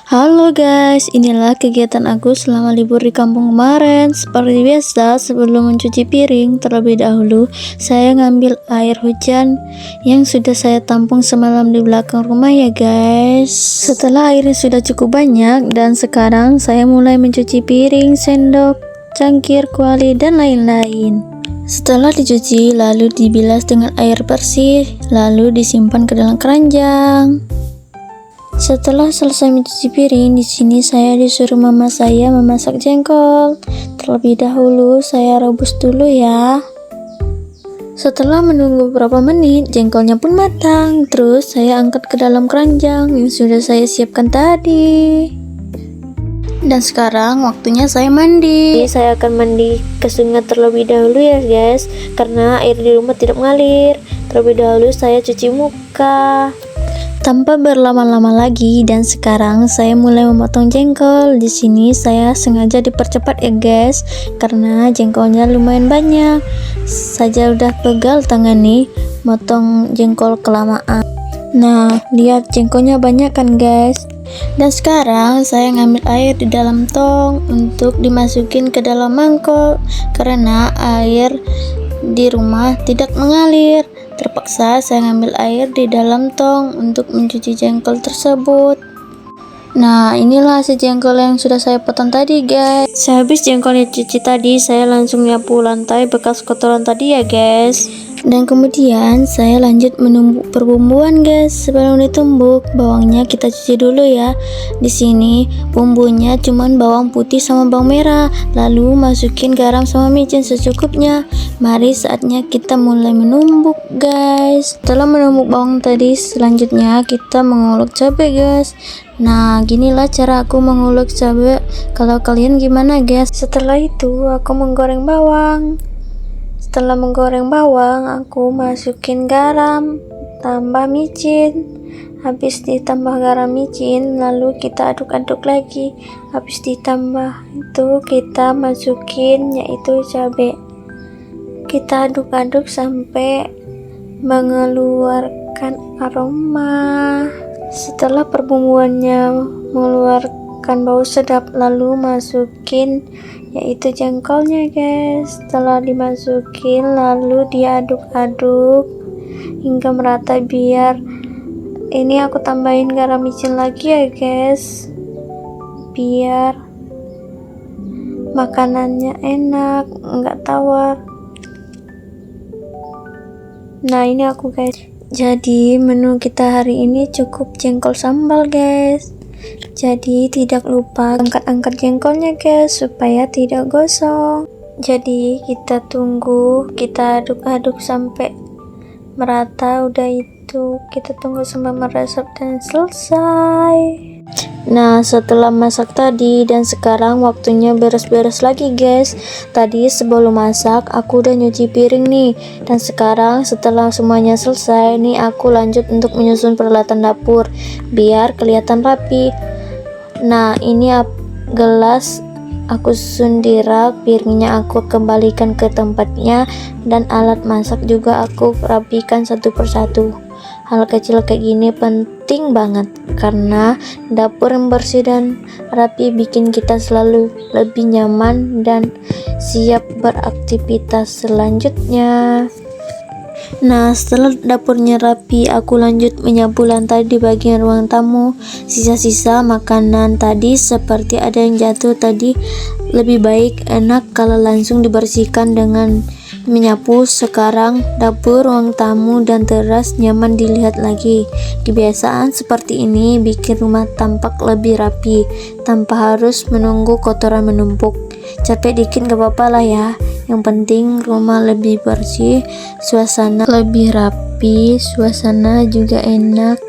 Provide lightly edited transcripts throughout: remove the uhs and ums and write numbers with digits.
Halo guys, inilah kegiatan aku selama libur di kampung kemarin. Seperti biasa, sebelum mencuci piring, terlebih dahulu saya ngambil air hujan yang sudah saya tampung semalam di belakang rumah ya guys. Setelah airnya sudah cukup banyak dan sekarang saya mulai mencuci piring, sendok, cangkir, kuali, dan lain-lain. Setelah dicuci, lalu dibilas dengan air bersih, lalu disimpan ke dalam keranjang. Setelah selesai mencuci piring, di sini saya disuruh mama saya memasak jengkol. Terlebih dahulu saya rebus dulu ya. Setelah menunggu beberapa menit, jengkolnya pun matang. Terus saya angkat ke dalam keranjang yang sudah saya siapkan tadi. Dan sekarang waktunya saya mandi. Saya akan mandi ke sungai terlebih dahulu ya guys, karena air di rumah tidak mengalir. Terlebih dahulu saya cuci muka. Tanpa berlama-lama lagi, dan sekarang saya mulai memotong jengkol. Di sini saya sengaja dipercepat ya guys, karena jengkolnya lumayan banyak. Saja udah pegal tangan nih, motong jengkol kelamaan. Nah, lihat jengkolnya banyak kan guys. Dan sekarang saya ngambil air di dalam tong untuk dimasukin ke dalam mangkok, karena air di rumah tidak mengalir. Terpaksa saya ngambil air di dalam tong untuk mencuci jengkol tersebut. Nah, inilah hasil jengkol yang sudah saya potong tadi guys. Sehabis jengkolnya cuci tadi, saya langsung nyapu lantai bekas kotoran tadi ya guys. Dan kemudian saya lanjut menumbuk perbumbuan guys. Sebelum ditumbuk, bawangnya kita cuci dulu ya. Di sini bumbunya cuman bawang putih sama bawang merah. Lalu masukin garam sama micin secukupnya. Mari saatnya kita mulai menumbuk guys. Setelah menumbuk bawang tadi, selanjutnya kita mengulek cabai guys. Nah, ginilah cara aku mengulek cabai. Kalau kalian gimana guys? Setelah itu aku menggoreng bawang. Setelah menggoreng bawang, aku masukin garam, tambah micin. Habis ditambah garam micin, lalu kita aduk-aduk lagi. Habis ditambah itu kita masukin yaitu cabai. Kita aduk-aduk sampai mengeluarkan aroma. Setelah perbumbuannya mengeluarkan bau sedap, lalu masukin yaitu jengkolnya guys. Setelah dimasukin, lalu diaduk-aduk hingga merata. Biar ini aku tambahin garam micin lagi ya guys, biar makanannya enak, enggak tawar. Nah, ini aku guys. Jadi menu kita hari ini cukup jengkol sambal guys. Jadi tidak lupa angkat-angkat jengkolnya guys, supaya tidak gosong. Jadi kita tunggu, kita aduk-aduk sampai merata. Udah itu kita tunggu sampai meresap dan selesai. Nah, setelah masak tadi dan sekarang waktunya beres-beres lagi guys. Tadi sebelum masak aku udah nyuci piring nih, dan sekarang setelah semuanya selesai nih, aku lanjut untuk menyusun peralatan dapur biar kelihatan rapi. Nah, ini gelas aku susun di rak, piringnya aku kembalikan ke tempatnya, dan alat masak juga aku rapikan satu persatu. Hal kecil kayak gini penting banget, karena dapur yang bersih dan rapi bikin kita selalu lebih nyaman dan siap beraktivitas selanjutnya. Nah, setelah dapurnya rapi, aku lanjut menyapu lantai di bagian ruang tamu. Sisa-sisa makanan tadi seperti ada yang jatuh tadi, lebih baik enak kalau langsung dibersihkan dengan menyapu. Sekarang dapur, ruang tamu, dan teras nyaman dilihat lagi. Kebiasaan seperti ini bikin rumah tampak lebih rapi tanpa harus menunggu kotoran menumpuk. Capek dikit gak apa-apa lah ya, yang penting rumah lebih bersih, suasana lebih rapi, suasana juga enak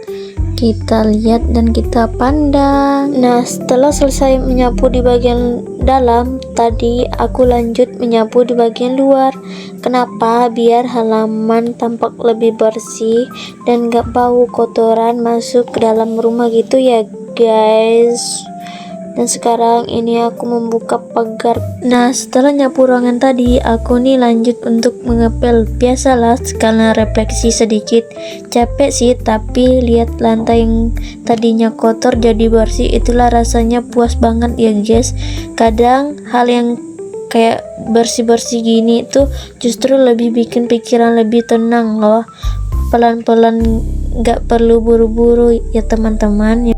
kita lihat dan kita pandang. Nah, setelah selesai menyapu di bagian dalam tadi, aku lanjut menyapu di bagian luar. Kenapa? Biar halaman tampak lebih bersih dan gak bau kotoran masuk ke dalam rumah gitu ya guys. Dan sekarang ini aku membuka pagar. Nah, setelah nyapu ruangan tadi, aku nih lanjut untuk mengepel. Biasalah sekalian refleksi sedikit. Capek sih, tapi lihat lantai yang tadinya kotor jadi bersih, itulah rasanya puas banget ya guys. Kadang hal yang kayak bersih-bersih gini tuh justru lebih bikin pikiran lebih tenang loh. Pelan-pelan, gak perlu buru-buru ya teman-teman.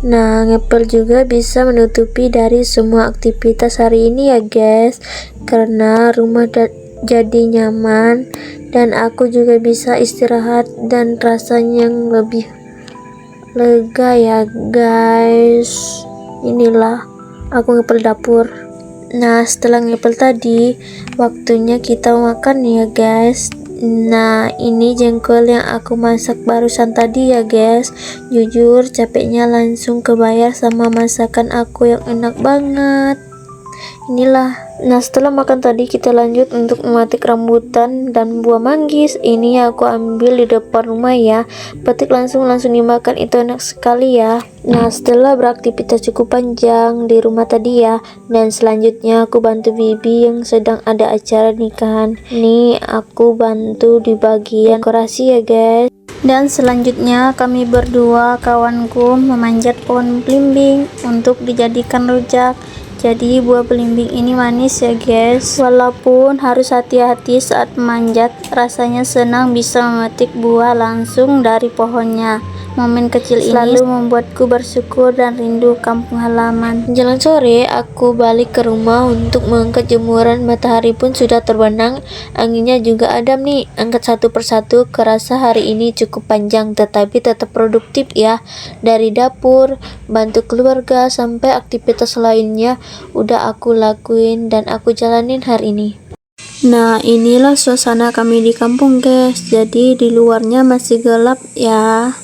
Nah, ngepel juga bisa menutupi dari semua aktivitas hari ini ya guys, karena rumah jadi nyaman dan aku juga bisa istirahat dan rasanya yang lebih lega ya guys. Inilah aku ngepel dapur. Nah, setelah ngepel tadi, waktunya kita makan ya guys. Nah, ini jengkol yang aku masak barusan tadi ya guys. Jujur capeknya langsung kebayar sama masakan aku yang enak banget. Inilah. Nah, setelah makan tadi kita lanjut untuk memetik rambutan dan buah manggis. Ini aku ambil di depan rumah ya. Petik langsung dimakan, itu enak sekali ya. Nah, setelah beraktivitas cukup panjang di rumah tadi ya, dan selanjutnya aku bantu bibi yang sedang ada acara nikahan. Nih aku bantu di bagian dekorasi ya guys. Dan selanjutnya kami berdua kawanku memanjat pohon belimbing untuk dijadikan rujak. Jadi buah belimbing ini manis ya guys. Walaupun harus hati-hati saat memanjat, rasanya senang bisa memetik buah langsung dari pohonnya. Momen kecil ini selalu membuatku bersyukur dan rindu kampung halaman. Menjelang sore, aku balik ke rumah untuk mengangkat jemuran. Matahari pun sudah terbenam, anginnya juga adem nih. Angkat satu persatu, kerasa hari ini cukup panjang tetapi tetap produktif ya. Dari dapur, bantu keluarga, sampai aktivitas lainnya udah aku lakuin dan aku jalanin hari ini. Nah, inilah suasana kami di kampung guys. Jadi di luarnya masih gelap ya.